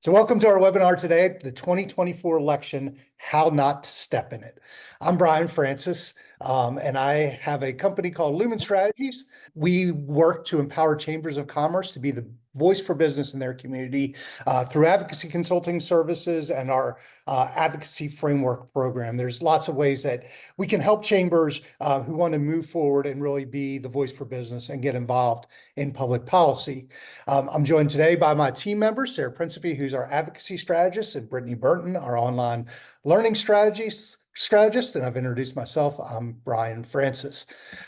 So welcome to our webinar today, the 2024 election, How Not to Step in It. I'm Brian Francis, and I have a company called Lumen Strategies. We work to empower chambers of commerce to be the voice for business in their community through advocacy consulting services and our advocacy framework program. There's lots of ways that we can help chambers who want to move forward and really be the voice for business and get involved in public policy. I'm joined today by my team members, Sarah Principe, who's our advocacy strategist, and Brittany Burton, our online learning strategist. And I've introduced myself. I'm Brian Francis.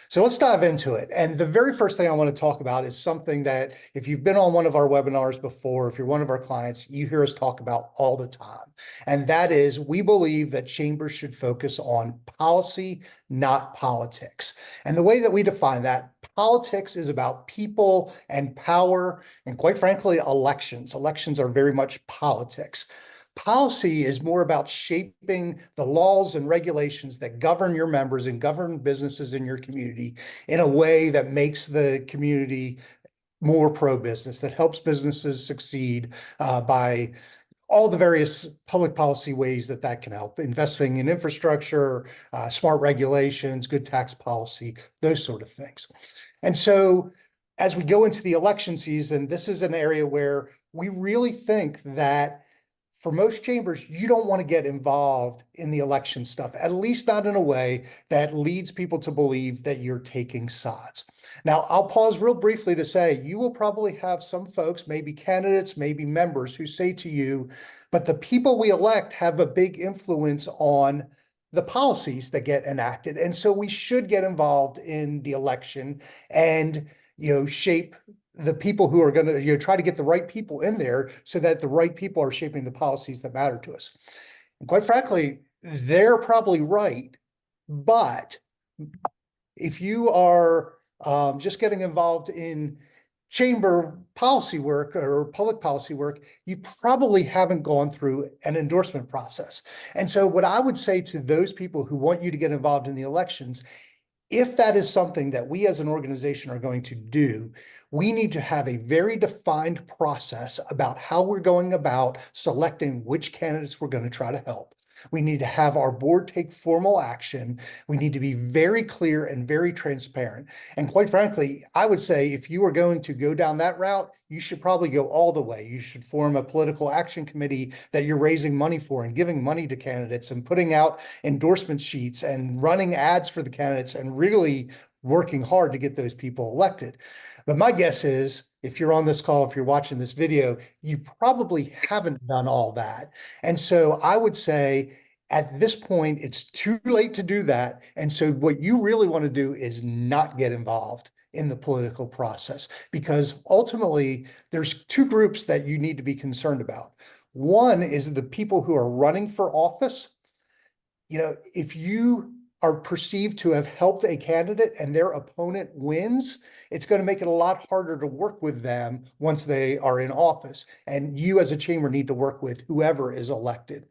So let's dive into it. And the very first thing I want to talk about is something that if you've been on one of our webinars before, if you're one of our clients, you hear us talk about all the time. And that is, we believe that chambers should focus on policy, not politics. And the way that we define that, politics is about people and power, and quite frankly, elections. Elections are very much politics. Policy is more about shaping the laws and regulations that govern your members and govern businesses in your community in a way that makes the community more pro-business, that helps businesses succeed by all the various public policy ways that can help, investing in infrastructure, smart regulations, good tax policy, those sort of things. And so as we go into the election season, this is an area where we really think that for most chambers, you don't want to get involved in the election stuff, at least not in a way that leads people to believe that you're taking sides. Now, I'll pause real briefly to say you will probably have some folks, maybe candidates, maybe members, who say to you, but the people we elect have a big influence on the policies that get enacted. And so we should get involved in the election and, shape the people who are going to try to get the right people in there so that the right people are shaping the policies that matter to us. And quite frankly, they're probably right. But if you are just getting involved in chamber policy work or public policy work, you probably haven't gone through an endorsement process. And so what I would say to those people who want you to get involved in the elections, if that is something that we as an organization are going to do, we need to have a very defined process about how we're going about selecting which candidates we're going to try to help. We need to have our board take formal action. We need to be very clear and very transparent. And quite frankly, I would say if you are going to go down that route, you should probably go all the way. You should form a political action committee that you're raising money for and giving money to candidates and putting out endorsement sheets and running ads for the candidates and really working hard to get those people elected. But my guess is, if you're on this call, if you're watching this video, you probably haven't done all that. And so I would say at this point, it's too late to do that. And so what you really want to do is not get involved in the political process, because ultimately there's two groups that you need to be concerned about. One is the people who are running for office. If you are perceived to have helped a candidate and their opponent wins, it's going to make it a lot harder to work with them once they are in office. And you as a chamber need to work with whoever is elected.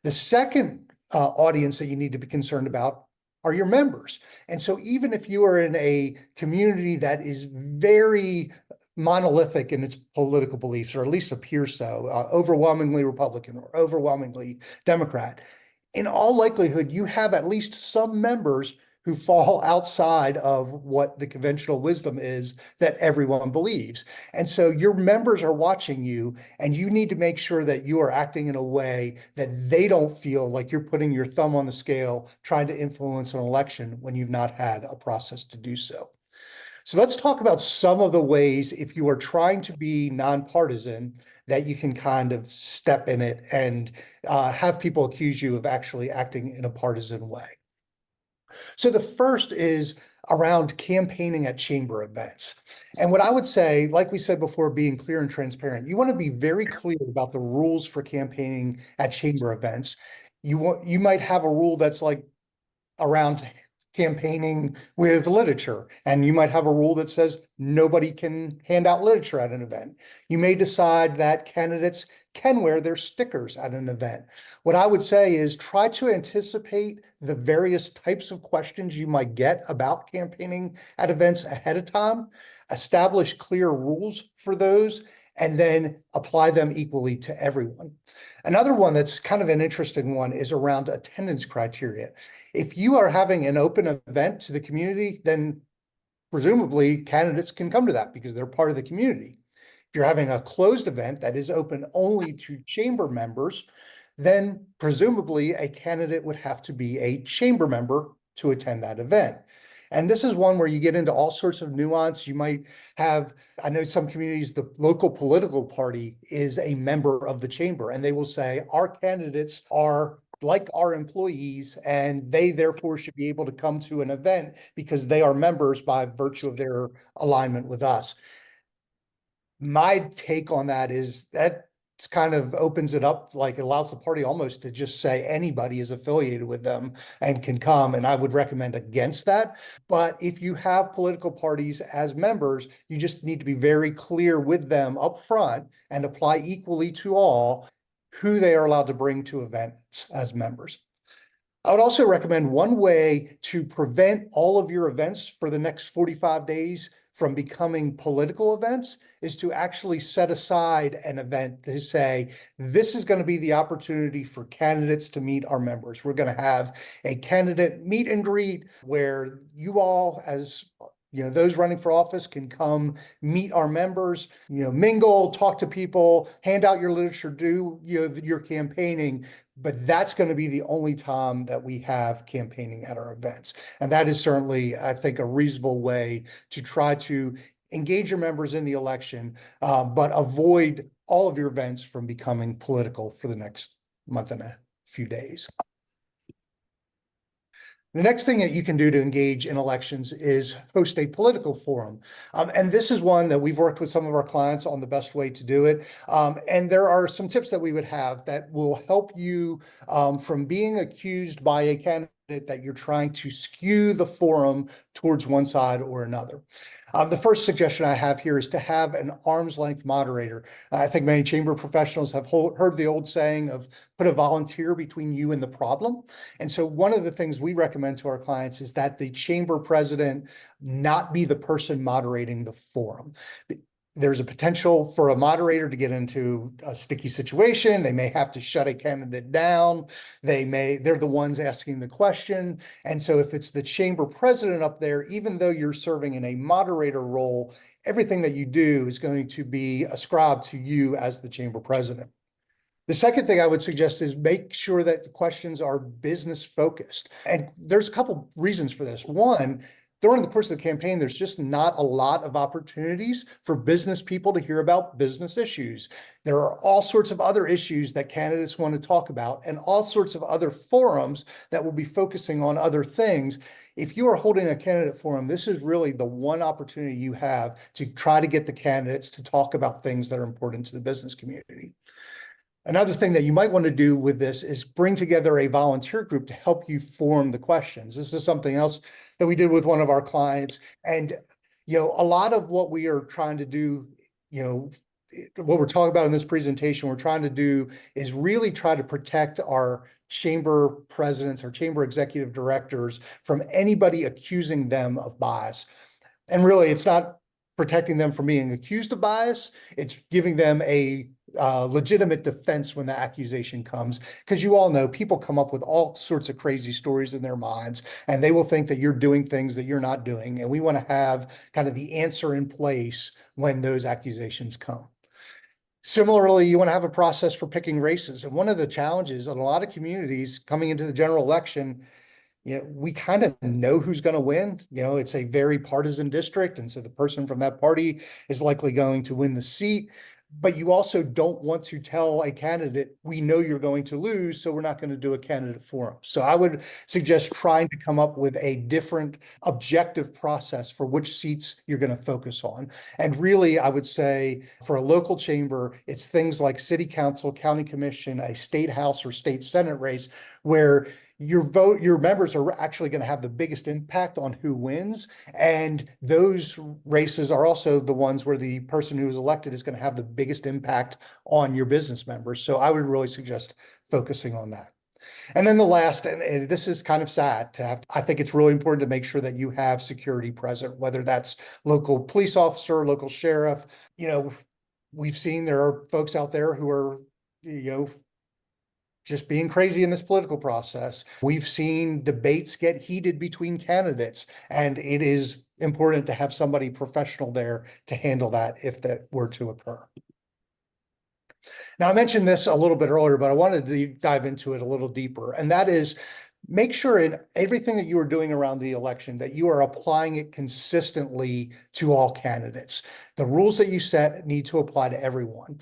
The second audience that you need to be concerned about are your members. And so even if you are in a community that is very monolithic in its political beliefs, or at least appears so, overwhelmingly Republican or overwhelmingly Democrat, in all likelihood, you have at least some members who fall outside of what the conventional wisdom is that everyone believes. And so your members are watching you, and you need to make sure that you are acting in a way that they don't feel like you're putting your thumb on the scale, trying to influence an election when you've not had a process to do so. So let's talk about some of the ways, if you are trying to be nonpartisan, that you can kind of step in it and have people accuse you of actually acting in a partisan way. So the first is around campaigning at chamber events. And what I would say, like we said before, being clear and transparent, you want to be very clear about the rules for campaigning at chamber events. You might have a rule that's like around campaigning with literature, and you might have a rule that says nobody can hand out literature at an event. You may decide that candidates can wear their stickers at an event. What I would say is try to anticipate the various types of questions you might get about campaigning at events ahead of time, establish clear rules for those, and then apply them equally to everyone. Another one that's kind of an interesting one is around attendance criteria. If you are having an open event to the community, then presumably candidates can come to that because they're part of the community. If you're having a closed event that is open only to chamber members, then presumably a candidate would have to be a chamber member to attend that event. And this is one where you get into all sorts of nuance. You might have, I know some communities, the local political party is a member of the chamber, and they will say, our candidates are like our employees, and they therefore should be able to come to an event because they are members by virtue of their alignment with us. My take on that is that kind of opens it up, like it allows the party almost to just say anybody is affiliated with them and can come. And I would recommend against that. But if you have political parties as members, you just need to be very clear with them up front and apply equally to all who they are allowed to bring to events as members. I would also recommend one way to prevent all of your events for the next 45 days from becoming political events is to actually set aside an event to say, this is going to be the opportunity for candidates to meet our members. We're going to have a candidate meet and greet where you all, as those running for office, can come meet our members, mingle, talk to people, hand out your literature, do your campaigning. But that's going to be the only time that we have campaigning at our events. And that is certainly, I think, a reasonable way to try to engage your members in the election, but avoid all of your events from becoming political for the next month and a few days. The next thing that you can do to engage in elections is host a political forum. And this is one that we've worked with some of our clients on the best way to do it. And there are some tips that we would have that will help you from being accused by a candidate that you're trying to skew the forum towards one side or another. The first suggestion I have here is to have an arm's length moderator. I think many chamber professionals have heard the old saying of put a volunteer between you and the problem. And so one of the things we recommend to our clients is that the chamber president not be the person moderating the forum. There's a potential for a moderator to get into a sticky situation. They may have to shut a candidate down. They're the ones asking the question. And so if it's the chamber president up there, even though you're serving in a moderator role, everything that you do is going to be ascribed to you as the chamber president. The second thing I would suggest is make sure that the questions are business focused. And there's a couple reasons for this. One, during the course of the campaign, there's just not a lot of opportunities for business people to hear about business issues. There are all sorts of other issues that candidates want to talk about and all sorts of other forums that will be focusing on other things. If you are holding a candidate forum, this is really the one opportunity you have to try to get the candidates to talk about things that are important to the business community. Another thing that you might want to do with this is bring together a volunteer group to help you form the questions. This is something else that we did with one of our clients. And, a lot of what we are trying to do, what we're talking about in this presentation, we're trying to do is really try to protect our chamber presidents, our chamber executive directors from anybody accusing them of bias. And really, it's not protecting them from being accused of bias. It's giving them a legitimate defense when the accusation comes, because you all know people come up with all sorts of crazy stories in their minds, and they will think that you're doing things that you're not doing. And we want to have kind of the answer in place when those accusations come. Similarly, you want to have a process for picking races. And one of the challenges in a lot of communities coming into the general election, we kind of know who's going to win. It's a very partisan district. And so the person from that party is likely going to win the seat. But you also don't want to tell a candidate, we know you're going to lose, so we're not going to do a candidate forum. So I would suggest trying to come up with a different objective process for which seats you're going to focus on. And really, I would say for a local chamber, it's things like city council, county commission, a state house or state senate race, where your members are actually going to have the biggest impact on who wins. And those races are also the ones where the person who is elected is going to have the biggest impact on your business members. So I would really suggest focusing on that. And then the last, and this is kind of sad to have, I think it's really important to make sure that you have security present, whether that's local police officer, local sheriff, We've seen there are folks out there who are, just being crazy in this political process. We've seen debates get heated between candidates, and it is important to have somebody professional there to handle that if that were to occur. Now, I mentioned this a little bit earlier, but I wanted to dive into it a little deeper, and that is make sure in everything that you are doing around the election that you are applying it consistently to all candidates. The rules that you set need to apply to everyone.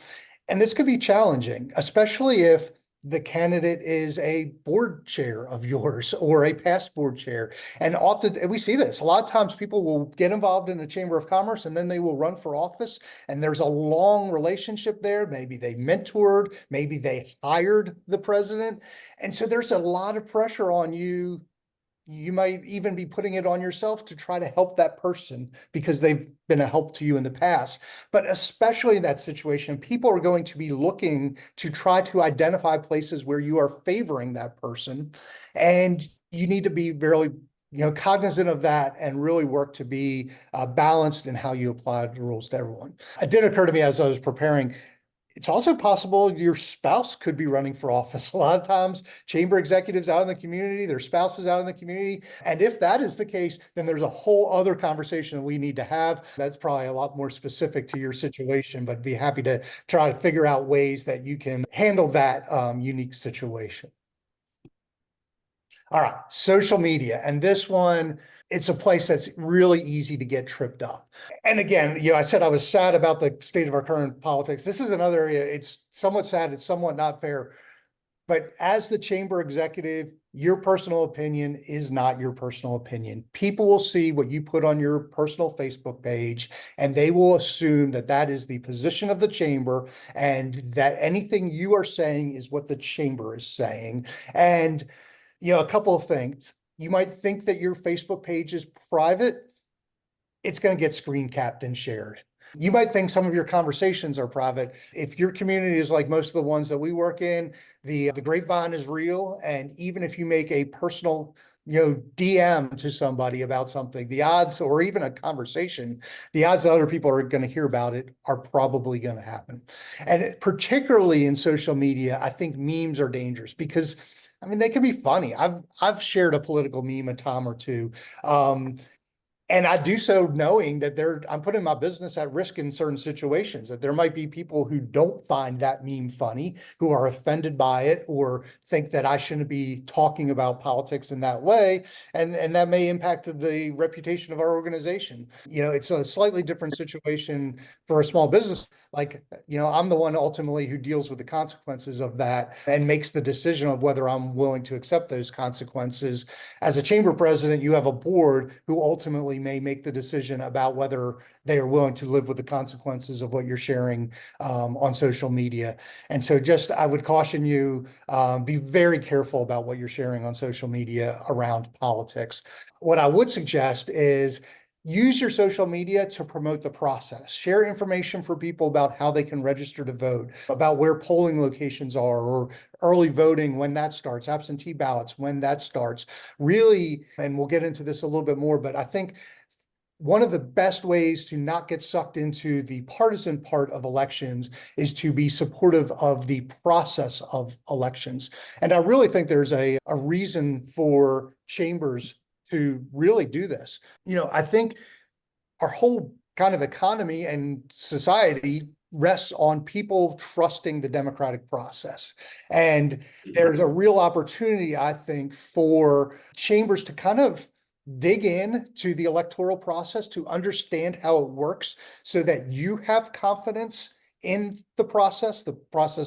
And this could be challenging, especially if the candidate is a board chair of yours or a past board chair. And often, and we see this, a lot of times people will get involved in the Chamber of Commerce and then they will run for office. And there's a long relationship there. Maybe they mentored, maybe they hired the president. And so there's a lot of pressure on you. You might even be putting it on yourself to try to help that person because they've been a help to you in the past. But especially in that situation, people are going to be looking to try to identify places where you are favoring that person. And you need to be very, cognizant of that and really work to be balanced in how you apply the rules to everyone. It did occur to me as I was preparing, it's also possible your spouse could be running for office. A lot of times, chamber executives out in the community, their spouses out in the community. And if that is the case, then there's a whole other conversation we need to have. That's probably a lot more specific to your situation, but be happy to try to figure out ways that you can handle that unique situation. All right, social media. And this one, it's a place that's really easy to get tripped up. And again, I said I was sad about the state of our current politics. This is another area, it's somewhat sad, it's somewhat not fair. But as the chamber executive, your personal opinion is not your personal opinion. People will see what you put on your personal Facebook page, and they will assume that that is the position of the chamber and that anything you are saying is what the chamber is saying. And a couple of things. You might think that your Facebook page is private. It's going to get screen capped and shared. You might think some of your conversations are private. If your community is like most of the ones that we work in, the grapevine is real. And even if you make a personal, DM to somebody about something, the odds, or even a conversation, the odds that other people are going to hear about it are probably going to happen. And particularly in social media, I think memes are dangerous because they can be funny. I've shared a political meme a time or two. And I do so knowing that I'm putting my business at risk in certain situations, that there might be people who don't find that meme funny, who are offended by it, or think that I shouldn't be talking about politics in that way. And that may impact the reputation of our organization. It's a slightly different situation for a small business. Like, I'm the one ultimately who deals with the consequences of that and makes the decision of whether I'm willing to accept those consequences. As a chamber president, you have a board who ultimately may make the decision about whether they are willing to live with the consequences of what you're sharing on social media. And so I would caution you, be very careful about what you're sharing on social media around politics. What I would suggest is use your social media to promote the process. Share information for people about how they can register to vote, about where polling locations are, or early voting, when that starts, absentee ballots, when that starts. Really, and we'll get into this a little bit more, but I think one of the best ways to not get sucked into the partisan part of elections is to be supportive of the process of elections. And I really think there's a reason for chambers to really do this. I think our whole kind of economy and society rests on people trusting the democratic process. And there's a real opportunity, I think, for chambers to kind of dig in to the electoral process, to understand how it works so that you have confidence in the process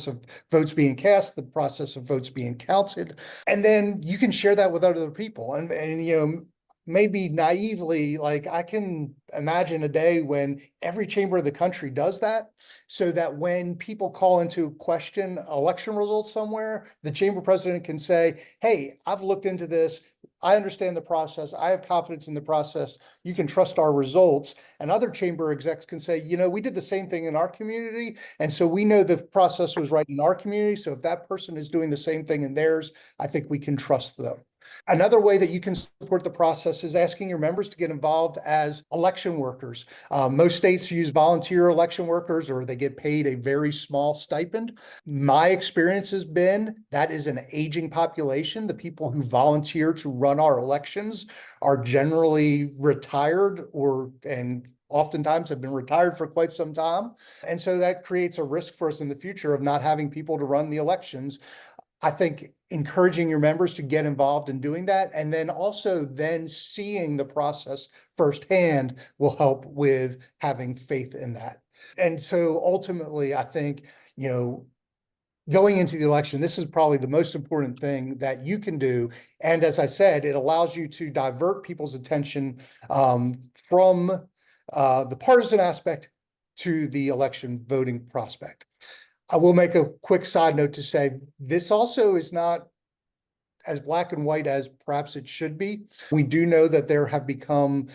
of votes being cast, the process of votes being counted. And then you can share that with other people. And maybe naively, like I can imagine a day when every chamber of the country does that, so that when people call into question election results somewhere, the chamber president can say, hey, I've looked into this. I understand the process. I have confidence in the process. You can trust our results. And other chamber execs can say, we did the same thing in our community. And so we know the process was right in our community. So if that person is doing the same thing in theirs, I think we can trust them. Another way that you can support the process is asking your members to get involved as election workers. Most states use volunteer election workers, or they get paid a very small stipend. My experience has been that is an aging population. The people who volunteer to run our elections are generally retired and oftentimes have been retired for quite some time. And so that creates a risk for us in the future of not having people to run the elections. I think encouraging your members to get involved in doing that, and then also then seeing the process firsthand will help with having faith in that. And so ultimately, I think, going into the election, this is probably the most important thing that you can do. And as I said, it allows you to divert people's attention from the partisan aspect to the election voting prospect. I will make a quick side note to say this also is not as black and white as perhaps it should be. We do know that there have become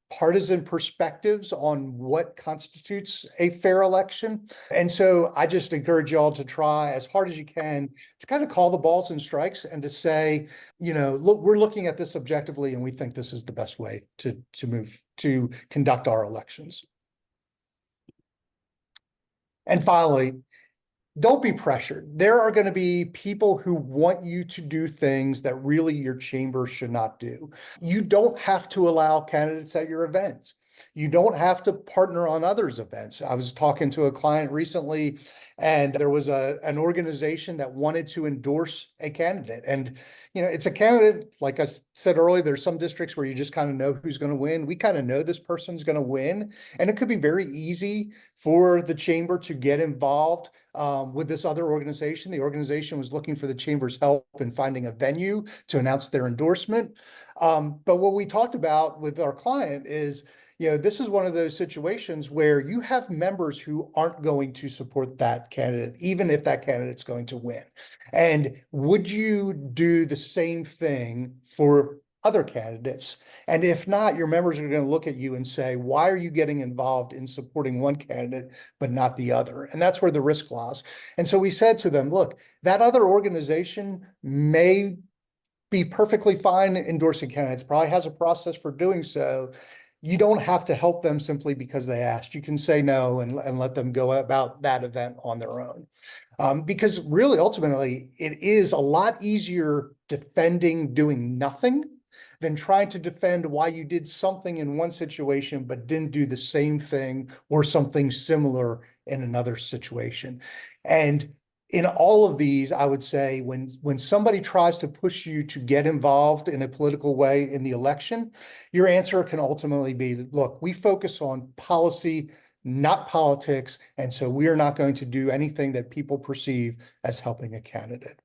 partisan perspectives on what constitutes a fair election. And so I just encourage you all to try as hard as you can to kind of call the balls and strikes and to say, look, we're looking at this objectively and we think this is the best way to conduct our elections. And finally, don't be pressured. There are going to be people who want you to do things that really your chamber should not do. You don't have to allow candidates at your events. You don't have to partner on others' events. I was talking to a client recently, and there was an organization that wanted to endorse a candidate. And, it's a candidate, like I said earlier, there's some districts where you just kind of know who's going to win. We kind of know this person's going to win. And it could be very easy for the chamber to get involved with this other organization. The organization was looking for the chamber's help in finding a venue to announce their endorsement. But what we talked about with our client is, this is one of those situations where you have members who aren't going to support that candidate, even if that candidate's going to win. And would you do the same thing for other candidates? And if not, your members are going to look at you and say, why are you getting involved in supporting one candidate, but not the other? And that's where the risk lies. And so we said to them, look, that other organization may be perfectly fine endorsing candidates, probably has a process for doing so. You don't have to help them simply because they asked. You can say no and let them go about that event on their own. Because really, ultimately, it is a lot easier defending doing nothing than trying to defend why you did something in one situation but didn't do the same thing or something similar in another situation. And in all of these, I would say when somebody tries to push you to get involved in a political way in the election, your answer can ultimately be, look, we focus on policy, not politics, and so we are not going to do anything that people perceive as helping a candidate.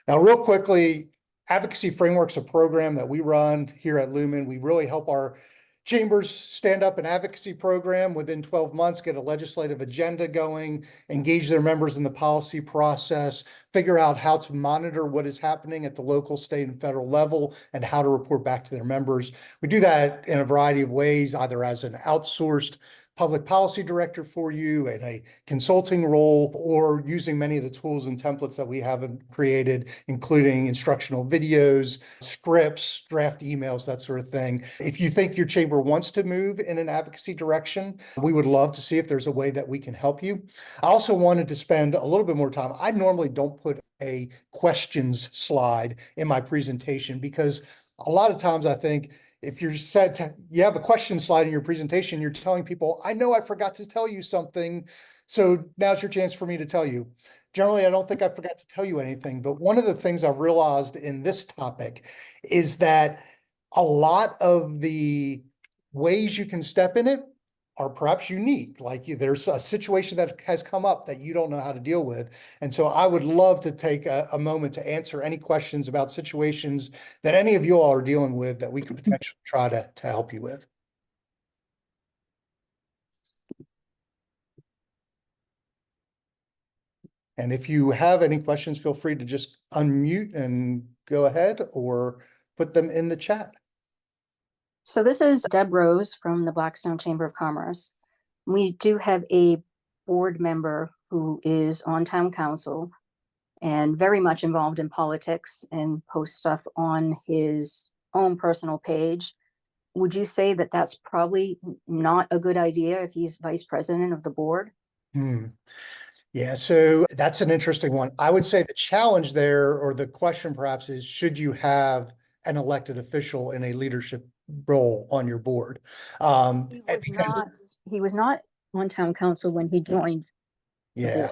Now, real quickly, Advocacy Framework's a program that we run here at Lumen. We really help our chambers stand up an advocacy program within 12 months, get a legislative agenda going, engage their members in the policy process, figure out how to monitor what is happening at the local, state, and federal level, and how to report back to their members. We do that in a variety of ways, either as an outsourced public policy director for you in a consulting role, or using many of the tools and templates that we have created, including instructional videos, scripts, draft emails, that sort of thing. If you think your chamber wants to move in an advocacy direction, we would love to see if there's a way that we can help you. I also wanted to spend a little bit more time. I normally don't put a questions slide in my presentation because a lot of times I think if you're you have a question slide in your presentation, you're telling people, I know I forgot to tell you something, so now's your chance for me to tell you. Generally, I don't think I forgot to tell you anything, but one of the things I've realized in this topic is that a lot of the ways you can step in it are perhaps unique. Like there's a situation that has come up that you don't know how to deal with. And so I would love to take a moment to answer any questions about situations that any of you all are dealing with that we could potentially try to help you with. And if you have any questions, feel free to just unmute and go ahead or put them in the chat. So this is Deb Rose from the Blackstone Chamber of Commerce. We do have a board member who is on town council, and very much involved in politics and posts stuff on his own personal page. Would you say that that's probably not a good idea if he's vice president of the board? Hmm. Yeah, so that's an interesting one. I would say the challenge there, or the question perhaps, is should you have an elected official in a leadership role on your board? Because He was not on town council when he joined the yeah. board.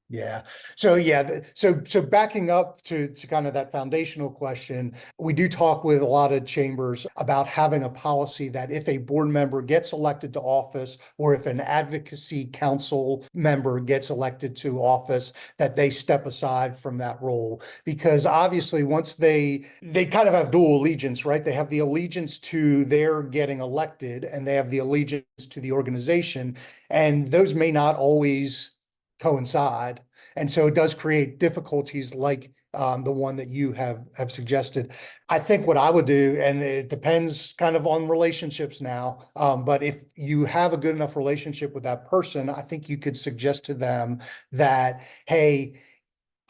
Yeah. So yeah, so backing up to kind of that foundational question, we do talk with a lot of chambers about having a policy that if a board member gets elected to office, or if an advocacy council member gets elected to office, that they step aside from that role. Because obviously once they kind of have dual allegiance, right? They have the allegiance to their getting elected, and they have the allegiance to the organization, and those may not always coincide. And so it does create difficulties like the one that you have suggested. I think what I would do, and it depends kind of on relationships now, but if you have a good enough relationship with that person, I think you could suggest to them that, hey,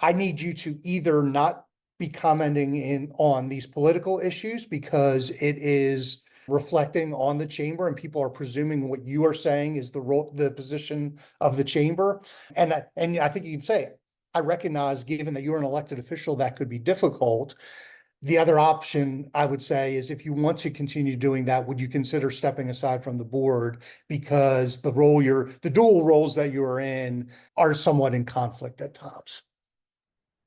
I need you to either not be commenting on these political issues because it is reflecting on the chamber and people are presuming what you are saying is the position of the chamber. And I think you can say, I recognize, given that you're an elected official, that could be difficult. The other option I would say is, if you want to continue doing that, would you consider stepping aside from the board, because the dual roles that you're in are somewhat in conflict at times.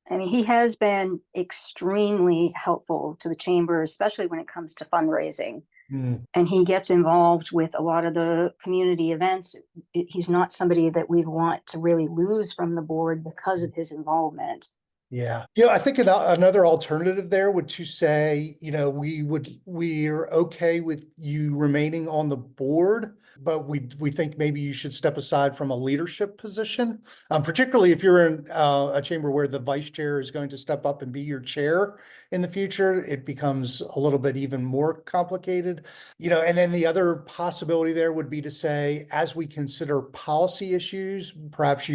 I mean, he has been extremely helpful to the chamber, especially when it comes to fundraising. Mm. And he gets involved with a lot of the community events. He's not somebody that we want to really lose from the board because of his involvement. Yeah. I think another alternative there would to say, we're okay with you remaining on the board, but we think maybe you should step aside from a leadership position. Particularly if you're in a chamber where the vice chair is going to step up and be your chair in the future, it becomes a little bit even more complicated. And then the other possibility there would be to say, as we consider policy issues, perhaps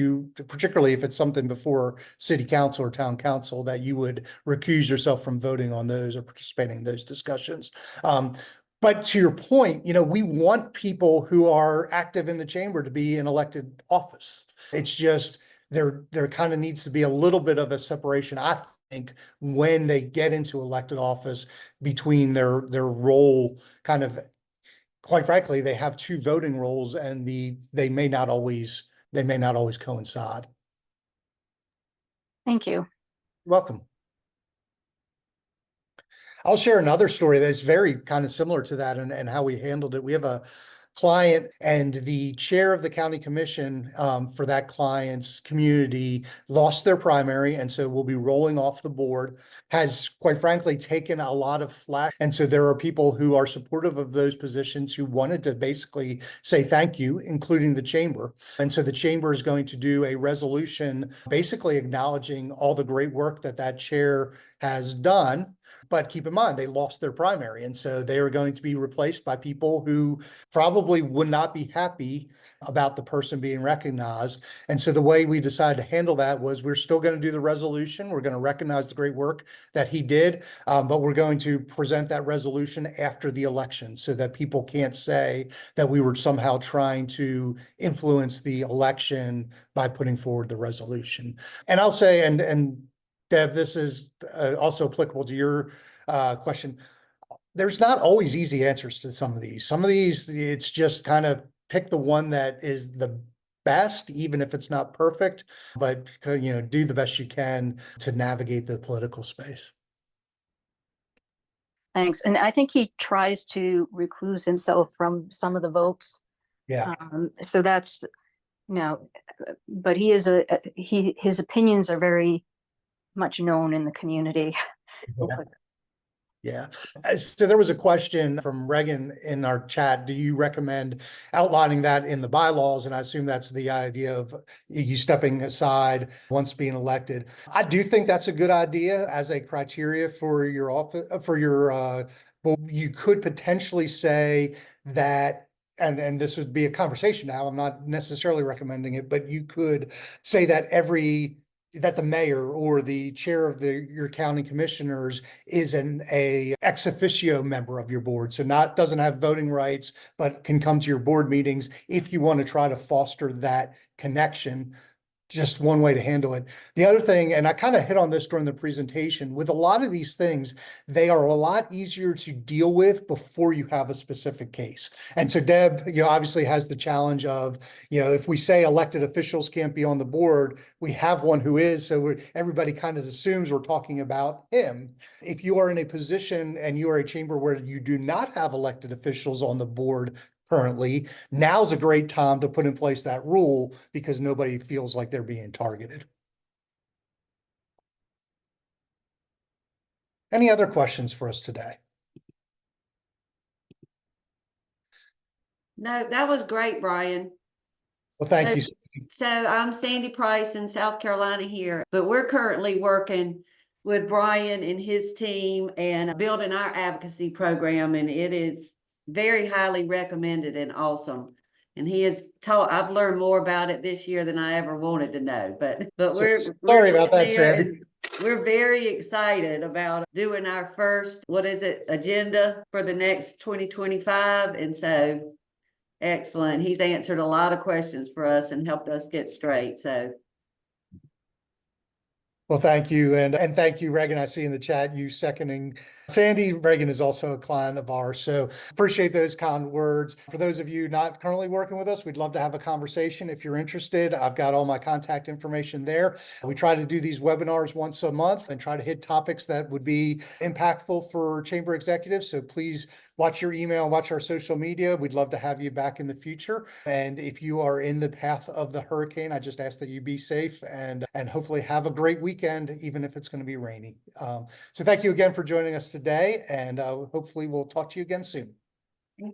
particularly if it's something before city council or town council, that you would recuse yourself from voting on those or participating in those discussions. But to your point, we want people who are active in the chamber to be in elected office. It's just there kind of needs to be a little bit of a separation, I think, when they get into elected office, between their role. Kind of, quite frankly, they have two voting roles, and they may not always coincide. Thank you. Welcome. I'll share another story that's very kind of similar to that, and how we handled it. We have a client, and the chair of the county commission for that client's community lost their primary, and so will be rolling off the board, has quite frankly taken a lot of flack. And so there are people who are supportive of those positions who wanted to basically say thank you, including the chamber. And so the chamber is going to do a resolution basically acknowledging all the great work that chair has done. But keep in mind, they lost their primary. And so they are going to be replaced by people who probably would not be happy about the person being recognized. And so the way we decided to handle that was, we're still going to do the resolution. We're going to recognize the great work that he did, but we're going to present that resolution after the election, so that people can't say that we were somehow trying to influence the election by putting forward the resolution. And I'll say, and Deb, this is also applicable to your question. There's not always easy answers to some of these. Some of these, it's just kind of pick the one that is the best, even if it's not perfect, but do the best you can to navigate the political space. Thanks. And I think he tries to recluse himself from some of the votes. Yeah. So that's, but he is his opinions are very much known in the community. Yeah. Yeah. So there was a question from Reagan in our chat. Do you recommend outlining that in the bylaws? And I assume that's the idea of you stepping aside once being elected. I do think that's a good idea as a criteria for your office, well, you could potentially say that, and this would be a conversation now, I'm not necessarily recommending it, but you could say that every that the mayor or the chair of your county commissioners is a ex officio member of your board. So doesn't have voting rights, but can come to your board meetings if you want to try to foster that connection. Just one way to handle it. The other thing, and I kind of hit on this during the presentation, with a lot of these things, they are a lot easier to deal with before you have a specific case. And so Deb, obviously has the challenge of, if we say elected officials can't be on the board, we have one who is, so everybody kind of assumes we're talking about him. If you are in a position and you are a chamber where you do not have elected officials on the board currently, now's a great time to put in place that rule because nobody feels like they're being targeted. Any other questions for us today? No, that was great, Brian. Well, thank you. So I'm Sandy Price in South Carolina here, but we're currently working with Brian and his team and building our advocacy program, and it is very highly recommended and awesome. And he has taught, I've learned more about it this year than I ever wanted to know, but we're sorry about that, Sandy. We're very excited about doing our first, agenda for the next 2025. And so excellent. He's answered a lot of questions for us and helped us get straight. So well, thank you. And thank you, Reagan. I see in the chat you seconding Sandy. Reagan is also a client of ours. So appreciate those kind words. For those of you not currently working with us, we'd love to have a conversation. If you're interested, I've got all my contact information there. We try to do these webinars once a month and try to hit topics that would be impactful for chamber executives. So please watch your email, watch our social media. We'd love to have you back in the future. And if you are in the path of the hurricane, I just ask that you be safe and hopefully have a great weekend, even if it's going to be rainy. So thank you again for joining us today, and hopefully we'll talk to you again soon.